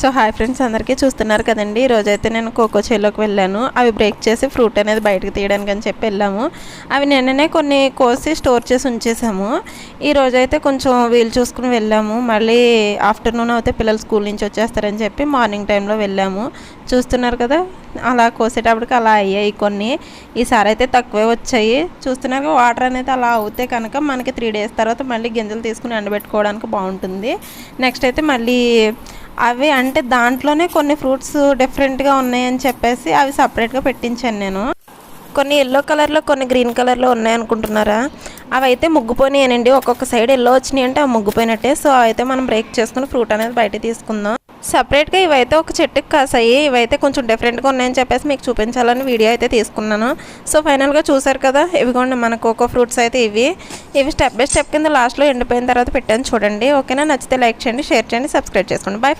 So hi friends, అందరికీ చూస్తున్నారు కదండి. ఈరోజైతే నేను కోకో చేలోకి వెళ్ళాను. అవి బ్రేక్ చేసి ఫ్రూట్ అనేది బయటకు తీయడానికి అని చెప్పి వెళ్ళాము. అవి నిన్ననే కొన్ని కోసి స్టోర్ చేసి ఉంచేసాము. ఈరోజైతే కొంచెం వీలు చూసుకుని వెళ్ళాము. మళ్ళీ ఆఫ్టర్నూన్ అయితే పిల్లలు స్కూల్ నుంచి వచ్చేస్తారని చెప్పి మార్నింగ్ టైంలో వెళ్ళాము. చూస్తున్నారు కదా, అలా కోసేటప్పటికి అలా అయ్యాయి కొన్ని. ఈసారి అయితే తక్కువే వచ్చాయి. చూస్తున్నారు, వాటర్ అనేది అలా అవుతే కనుక మనకి 3 days తర్వాత మళ్ళీ గింజలు తీసుకుని ఎండబెట్టుకోవడానికి బాగుంటుంది. నెక్స్ట్ అయితే మళ్ళీ అవి అంటే దాంట్లోనే కొన్ని ఫ్రూట్స్ డిఫరెంట్గా ఉన్నాయని చెప్పేసి అవి సపరేట్గా పెట్టించాను నేను. కొన్ని ఎల్లో కలర్లో, కొన్ని గ్రీన్ కలర్లో ఉన్నాయనుకుంటున్నారా? అవి అయితే ముగ్గిపోయినాయనండి. ఒక్కొక్క సైడ్ ఎల్లో వచ్చినాయి అంటే అవి ముగ్గిపోయినట్టే. సో అయితే మనం బ్రేక్ చేసుకుని ఫ్రూట్ అనేది బయట తీసుకుందాం. సపరేట్గా ఇవైతే ఒక చెట్టుకి కాసాయి. ఇవైతే కొంచెం డిఫరెంట్గా ఉన్నాయని చెప్పేసి మీకు చూపించాలని వీడియో అయితే తీసుకున్నాను. సో ఫైనల్గా చూసారు కదా, ఇవిగోండి మన కోకో ఫ్రూట్స్ అయితే ఇవి స్టెప్ బై స్టెప్ కింద లాస్ట్లో ఎండిపోయిన తర్వాత పెట్టాను చూడండి. ఓకేనా? నచ్చితే లైక్ చేయండి, షేర్ చేయండి, సబ్స్క్రైబ్ చేసుకోండి. బాయ్.